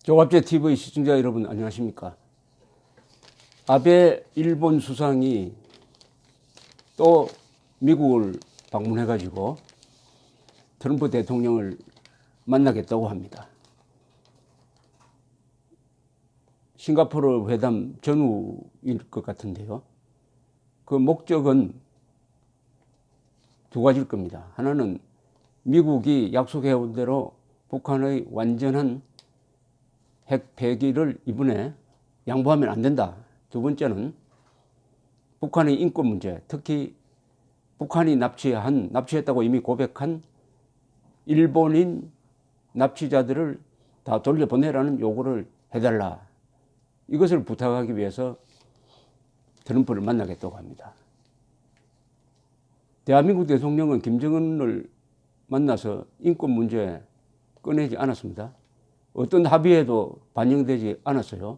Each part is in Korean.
조갑제 TV 시청자 여러분 안녕하십니까? 아베 일본 수상이 또 미국을 방문해 가지고 트럼프 대통령을 만나겠다고 합니다. 싱가포르 회담 전후일 것 같은데요. 그 목적은 두 가지일 겁니다. 하나는 미국이 약속해온 대로 북한의 완전한 핵 폐기를 이번에 양보하면 안 된다. 두 번째는 북한의 인권 문제, 특히 북한이 납치했다고 이미 고백한 일본인 납치자들을 다 돌려보내라는 요구를 해달라. 이것을 부탁하기 위해서 트럼프를 만나겠다고 합니다. 대한민국 대통령은 김정은을 만나서 인권 문제 꺼내지 않았습니다. 어떤 합의에도 반영되지 않았어요.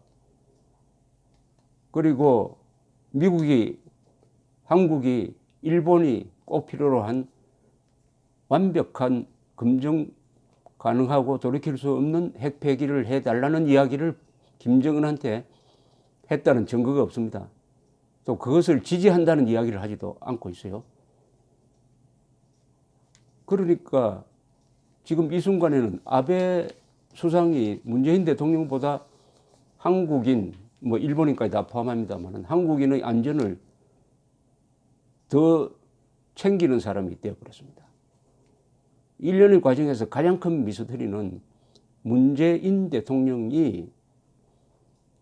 그리고 한국이, 일본이 꼭 필요로 한 완벽한 검증 가능하고 돌이킬 수 없는 핵 폐기를 해달라는 이야기를 김정은한테 했다는 증거가 없습니다. 또 그것을 지지한다는 이야기를 하지도 않고 있어요. 그러니까 지금 이 순간에는 아베 수상이 문재인 대통령보다 한국인, 일본인까지 다 포함합니다만 한국인의 안전을 더 챙기는 사람이 되어버렸습니다. 1년의 과정에서 가장 큰 미스터리는 문재인 대통령이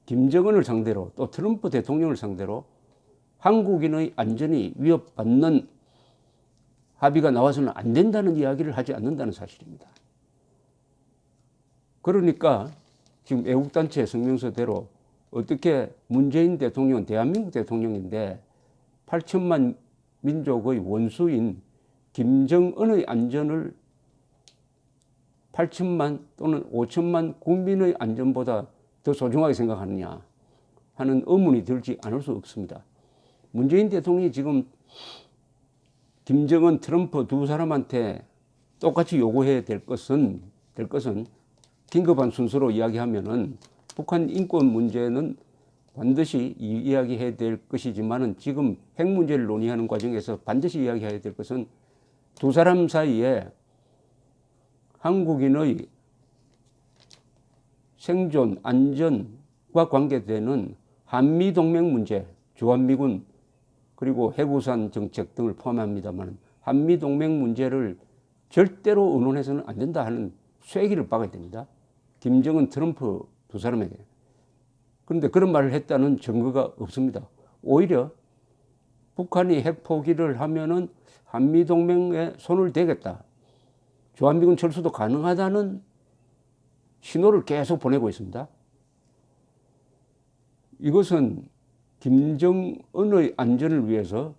김정은을 상대로 또 트럼프 대통령을 상대로 한국인의 안전이 위협받는 합의가 나와서는 안 된다는 이야기를 하지 않는다는 사실입니다. 그러니까 지금 애국단체 성명서대로 어떻게 문재인 대통령은 대한민국 대통령인데 8천만 민족의 원수인 김정은의 안전을 8천만 또는 5천만 국민의 안전보다 더 소중하게 생각하느냐 하는 의문이 들지 않을 수 없습니다. 문재인 대통령이 지금 김정은, 트럼프 두 사람한테 똑같이 요구해야 될 것은 긴급한 순서로 이야기하면은 북한 인권 문제는 반드시 이야기해야 될 것이지만은 지금 핵 문제를 논의하는 과정에서 반드시 이야기해야 될 것은 두 사람 사이에 한국인의 생존, 안전과 관계되는 한미동맹 문제, 주한미군 그리고 해구산 정책 등을 포함합니다만 한미동맹 문제를 절대로 의논해서는 안 된다 하는 쐐기를 박아야 됩니다. 김정은, 트럼프 두 사람에게. 그런데 그런 말을 했다는 증거가 없습니다. 오히려 북한이 핵 포기를 하면은 한미동맹에 손을 대겠다. 주한미군 철수도 가능하다는 신호를 계속 보내고 있습니다. 이것은 김정은의 안전을 위해서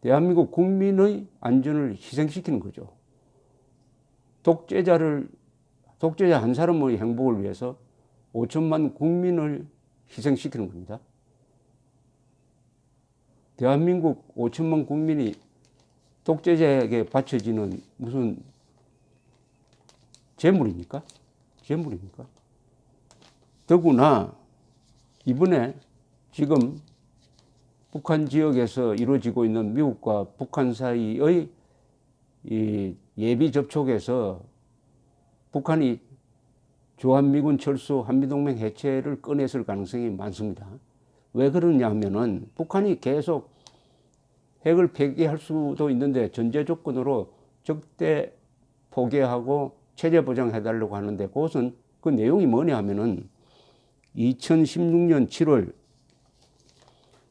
대한민국 국민의 안전을 희생시키는 거죠. 독재자 한 사람의 행복을 위해서 5천만 국민을 희생시키는 겁니다. 대한민국 5천만 국민이 독재자에게 바쳐지는 무슨 재물입니까? 더구나 이번에 지금 북한 지역에서 이루어지고 있는 미국과 북한 사이의 이 예비 접촉에서 북한이 주한미군 철수, 한미동맹 해체를 꺼냈을 가능성이 많습니다. 왜 그러냐 하면은 북한이 계속 핵을 폐기할 수도 있는데 전제 조건으로 적대 포기하고 체제 보장해달라고 하는데 그것은 그 내용이 뭐냐 하면은 2016년 7월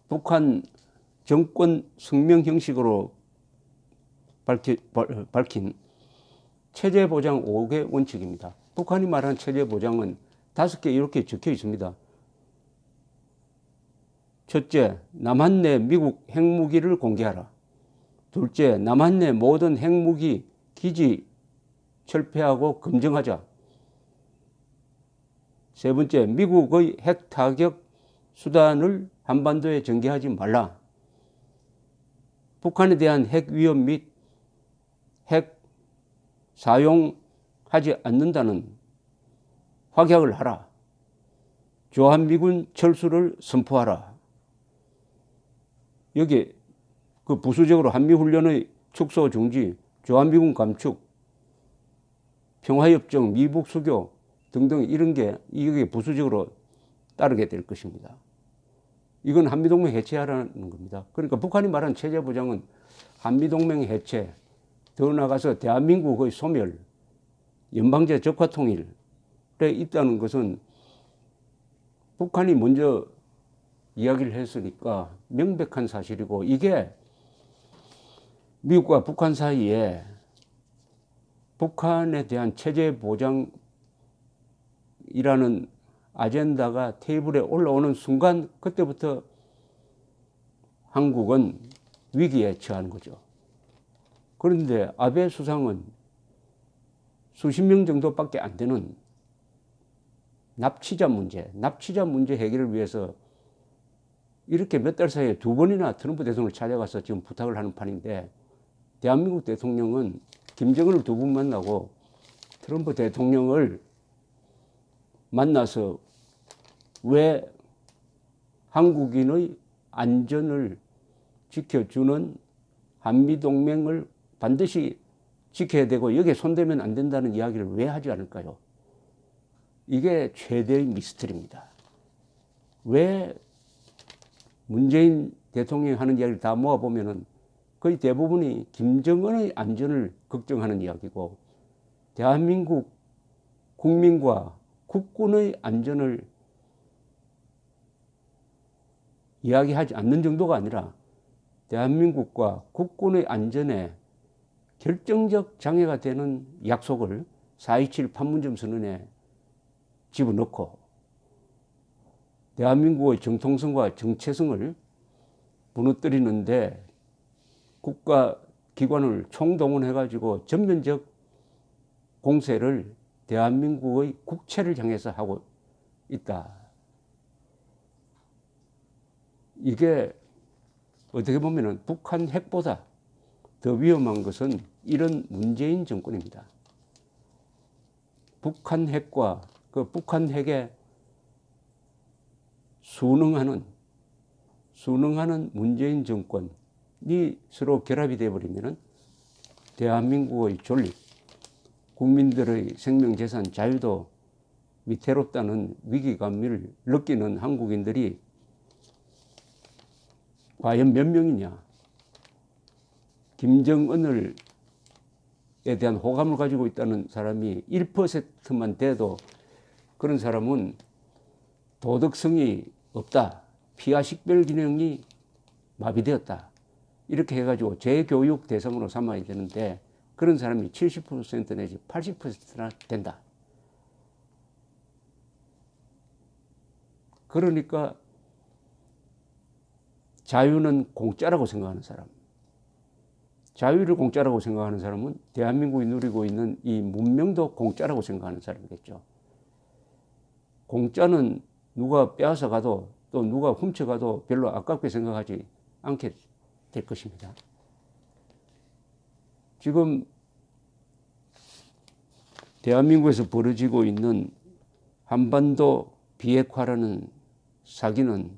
북한 정권 성명 형식으로 밝힌 체제 보장 5개 원칙입니다. 북한이 말한 체제 보장은 5개 이렇게 적혀 있습니다. 첫째, 남한 내 미국 핵무기를 공개하라. 둘째, 남한 내 모든 핵무기 기지 철폐하고 검증하자. 세 번째, 미국의 핵 타격 수단을 한반도에 전개하지 말라. 북한에 대한 핵 위협 및 핵 사용하지 않는다는 확약을 하라. 주한미군 철수를 선포하라. 여기 그 부수적으로 한미훈련의 축소 중지, 주한미군 감축, 평화협정, 미북 수교 등등 이런 게 이게 부수적으로 따르게 될 것입니다. 이건 한미동맹 해체하라는 겁니다. 그러니까 북한이 말한 체제보장은 한미동맹 해체, 더 나아가서 대한민국의 소멸, 연방제 적화통일에 있다는 것은 북한이 먼저 이야기를 했으니까 명백한 사실이고, 이게 미국과 북한 사이에 북한에 대한 체제 보장이라는 아젠다가 테이블에 올라오는 순간 그때부터 한국은 위기에 처한 거죠. 그런데 아베 수상은 수십 명 정도밖에 안 되는 납치자 문제 해결을 위해서 이렇게 몇 달 사이에 2번이나 트럼프 대통령을 찾아가서 지금 부탁을 하는 판인데, 대한민국 대통령은 김정은을 2번 만나고 트럼프 대통령을 만나서 왜 한국인의 안전을 지켜주는 한미동맹을 반드시 지켜야 되고 여기에 손대면 안 된다는 이야기를 왜 하지 않을까요? 이게 최대의 미스터리입니다. 왜 문재인 대통령이 하는 이야기를 다 모아보면은 거의 대부분이 김정은의 안전을 걱정하는 이야기고, 대한민국 국민과 국군의 안전을 이야기하지 않는 정도가 아니라 대한민국과 국군의 안전에 결정적 장애가 되는 약속을 4.27 판문점 선언에 집어넣고 대한민국의 정통성과 정체성을 무너뜨리는데 국가 기관을 총동원해가지고 전면적 공세를 대한민국의 국채를 향해서 하고 있다. 이게 어떻게 보면은 북한 핵보다 더 위험한 것은 이런 문재인 정권입니다. 북한 핵과 그 북한 핵에 순응하는 문재인 정권이 서로 결합이 되어버리면은 대한민국의 존립, 국민들의 생명, 재산, 자유도 위태롭다는 위기감을 느끼는 한국인들이 과연 몇 명이냐. 김정은에 대한 호감을 가지고 있다는 사람이 1%만 돼도 그런 사람은 도덕성이 없다. 피하 식별 기능이 마비되었다. 이렇게 해가지고 재교육 대상으로 삼아야 되는데 그런 사람이 70% 내지 80%나 된다. 그러니까 자유는 공짜라고 생각하는 사람, 자유를 공짜라고 생각하는 사람은 대한민국이 누리고 있는 이 문명도 공짜라고 생각하는 사람이겠죠. 공짜는 누가 빼앗아 가도 또 누가 훔쳐가도 별로 아깝게 생각하지 않게 될 것입니다. 지금 대한민국에서 벌어지고 있는 한반도 비핵화라는 사기는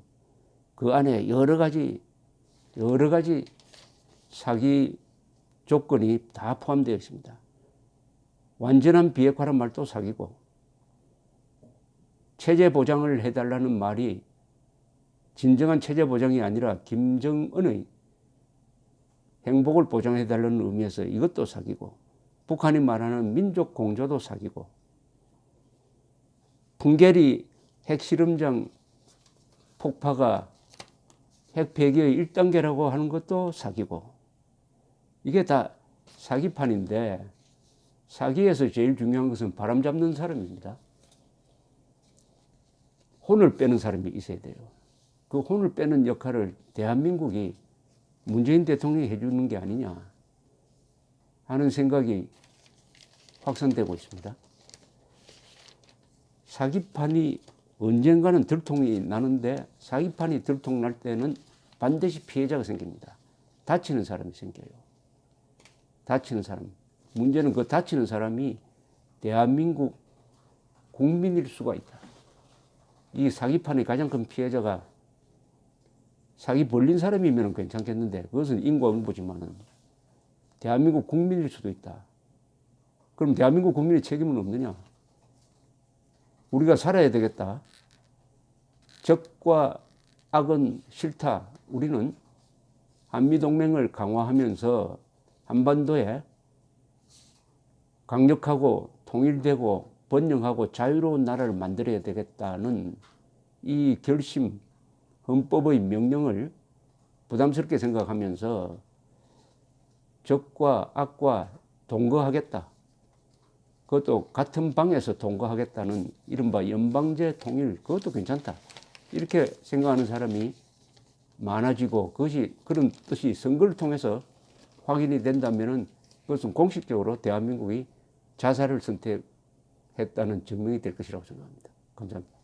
그 안에 여러 가지 사기 조건이 다 포함되어 있습니다. 완전한 비핵화란 말도 사기고, 체제 보장을 해달라는 말이 진정한 체제 보장이 아니라 김정은의 행복을 보장해달라는 의미에서 이것도 사기고, 북한이 말하는 민족 공조도 사기고, 풍계리 핵실험장 폭파가 핵 폐기의 1단계라고 하는 것도 사기고, 이게 다 사기판인데 사기에서 제일 중요한 것은 바람 잡는 사람입니다. 혼을 빼는 사람이 있어야 돼요. 그 혼을 빼는 역할을 대한민국이 문재인 대통령이 해주는 게 아니냐 하는 생각이 확산되고 있습니다. 사기판이 언젠가는 들통이 나는데 사기판이 들통날 때는 반드시 피해자가 생깁니다. 다치는 사람이 생겨요. 다치는 사람. 문제는 그 다치는 사람이 대한민국 국민일 수가 있다. 이 사기판의 가장 큰 피해자가 사기 벌린 사람이면 괜찮겠는데 그것은 인과응보지만은 대한민국 국민일 수도 있다. 그럼 대한민국 국민의 책임은 없느냐? 우리가 살아야 되겠다. 적과 악은 싫다. 우리는 한미동맹을 강화하면서 한반도에 강력하고 통일되고 번영하고 자유로운 나라를 만들어야 되겠다는 이 결심, 헌법의 명령을 부담스럽게 생각하면서 적과 악과 동거하겠다. 그것도 같은 방에서 동거하겠다는 이른바 연방제 통일, 그것도 괜찮다. 이렇게 생각하는 사람이 많아지고 그런 뜻이 선거를 통해서 확인이 된다면은 그것은 공식적으로 대한민국이 자살을 선택했다는 증명이 될 것이라고 생각합니다. 감사합니다.